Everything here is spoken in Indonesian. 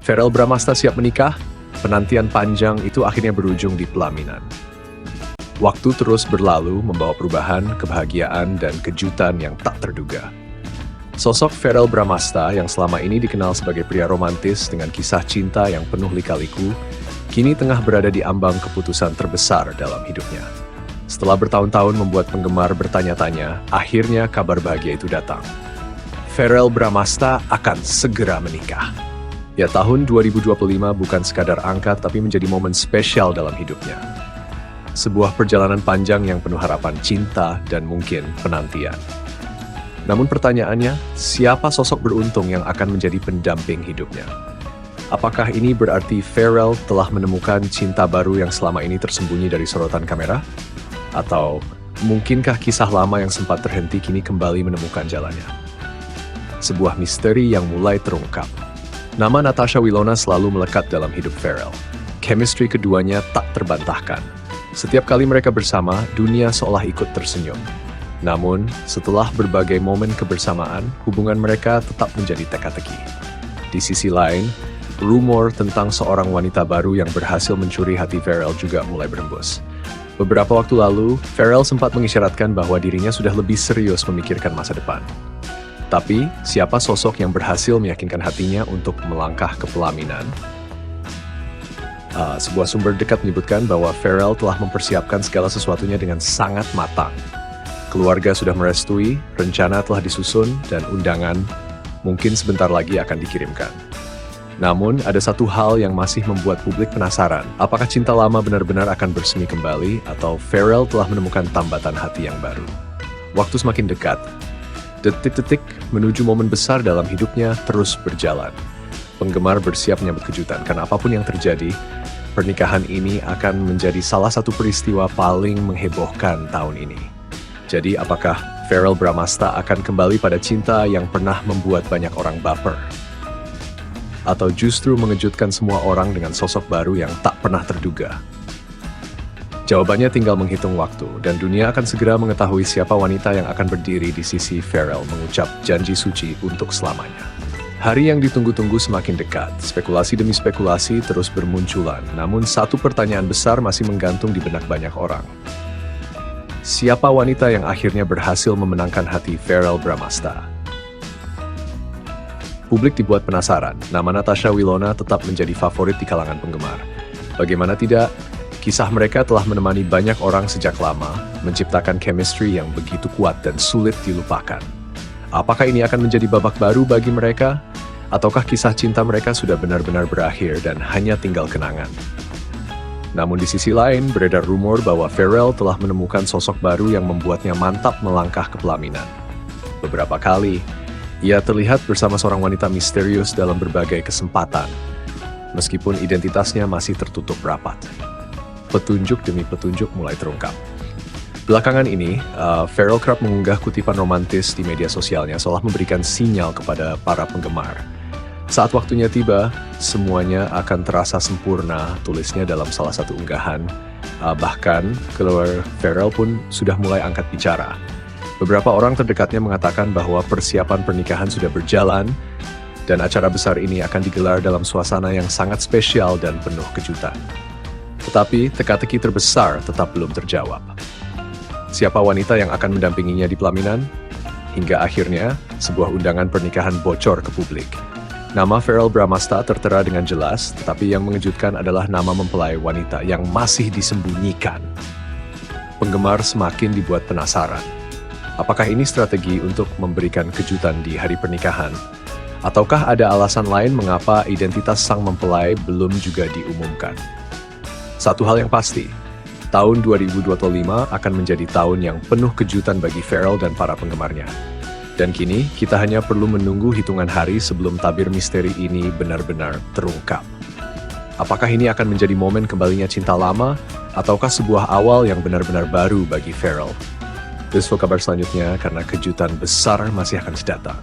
Verrell Bramasta siap menikah, penantian panjang itu akhirnya berujung di pelaminan. Waktu terus berlalu membawa perubahan, kebahagiaan, dan kejutan yang tak terduga. Sosok Verrell Bramasta yang selama ini dikenal sebagai pria romantis dengan kisah cinta yang penuh lika-liku, kini tengah berada di ambang keputusan terbesar dalam hidupnya. Setelah bertahun-tahun membuat penggemar bertanya-tanya, akhirnya kabar bahagia itu datang. Verrell Bramasta akan segera menikah. Ya, tahun 2025 bukan sekadar angka tapi menjadi momen spesial dalam hidupnya. Sebuah perjalanan panjang yang penuh harapan cinta dan mungkin penantian. Namun pertanyaannya, siapa sosok beruntung yang akan menjadi pendamping hidupnya? Apakah ini berarti Verrell telah menemukan cinta baru yang selama ini tersembunyi dari sorotan kamera? Atau mungkinkah kisah lama yang sempat terhenti kini kembali menemukan jalannya? Sebuah misteri yang mulai terungkap. Nama Natasha Wilona selalu melekat dalam hidup Verrell. Chemistry keduanya tak terbantahkan. Setiap kali mereka bersama, dunia seolah ikut tersenyum. Namun, setelah berbagai momen kebersamaan, hubungan mereka tetap menjadi teka-teki. Di sisi lain, rumor tentang seorang wanita baru yang berhasil mencuri hati Verrell juga mulai berembus. Beberapa waktu lalu, Verrell sempat mengisyaratkan bahwa dirinya sudah lebih serius memikirkan masa depan. Tapi, siapa sosok yang berhasil meyakinkan hatinya untuk melangkah ke pelaminan? Sebuah sumber dekat menyebutkan bahwa Verrell telah mempersiapkan segala sesuatunya dengan sangat matang. Keluarga sudah merestui, rencana telah disusun, dan undangan mungkin sebentar lagi akan dikirimkan. Namun, ada satu hal yang masih membuat publik penasaran. Apakah cinta lama benar-benar akan bersemi kembali, atau Verrell telah menemukan tambatan hati yang baru? Waktu semakin dekat. Detik-detik menuju momen besar dalam hidupnya terus berjalan. Penggemar bersiap menyambut kejutan, karena apapun yang terjadi, pernikahan ini akan menjadi salah satu peristiwa paling menghebohkan tahun ini. Jadi, apakah Verrell Bramasta akan kembali pada cinta yang pernah membuat banyak orang baper? Atau justru mengejutkan semua orang dengan sosok baru yang tak pernah terduga? Jawabannya tinggal menghitung waktu, dan dunia akan segera mengetahui siapa wanita yang akan berdiri di sisi Verrell mengucap janji suci untuk selamanya. Hari yang ditunggu-tunggu semakin dekat, spekulasi demi spekulasi terus bermunculan, namun satu pertanyaan besar masih menggantung di benak banyak orang. Siapa wanita yang akhirnya berhasil memenangkan hati Verrell Bramasta? Publik dibuat penasaran, nama Natasha Wilona tetap menjadi favorit di kalangan penggemar. Bagaimana tidak? Kisah mereka telah menemani banyak orang sejak lama, menciptakan chemistry yang begitu kuat dan sulit dilupakan. Apakah ini akan menjadi babak baru bagi mereka? Ataukah kisah cinta mereka sudah benar-benar berakhir dan hanya tinggal kenangan? Namun di sisi lain, beredar rumor bahwa Verrell telah menemukan sosok baru yang membuatnya mantap melangkah ke pelaminan. Beberapa kali, ia terlihat bersama seorang wanita misterius dalam berbagai kesempatan, meskipun identitasnya masih tertutup rapat. Petunjuk demi petunjuk mulai terungkap. Belakangan ini, Verrell kerap mengunggah kutipan romantis di media sosialnya seolah memberikan sinyal kepada para penggemar. Saat waktunya tiba, semuanya akan terasa sempurna, tulisnya dalam salah satu unggahan. Bahkan, keluarga Verrell pun sudah mulai angkat bicara. Beberapa orang terdekatnya mengatakan bahwa persiapan pernikahan sudah berjalan, dan acara besar ini akan digelar dalam suasana yang sangat spesial dan penuh kejutan. Tetapi teka-teki terbesar tetap belum terjawab. Siapa wanita yang akan mendampinginya di pelaminan? Hingga akhirnya, sebuah undangan pernikahan bocor ke publik. Nama Verrell Bramasta tertera dengan jelas, tetapi yang mengejutkan adalah nama mempelai wanita yang masih disembunyikan. Penggemar semakin dibuat penasaran. Apakah ini strategi untuk memberikan kejutan di hari pernikahan? Ataukah ada alasan lain mengapa identitas sang mempelai belum juga diumumkan? Satu hal yang pasti, tahun 2025 akan menjadi tahun yang penuh kejutan bagi Verrell dan para penggemarnya. Dan kini, kita hanya perlu menunggu hitungan hari sebelum tabir misteri ini benar-benar terungkap. Apakah ini akan menjadi momen kembalinya cinta lama, ataukah sebuah awal yang benar-benar baru bagi Verrell? Info kabar selanjutnya, karena kejutan besar masih akan datang.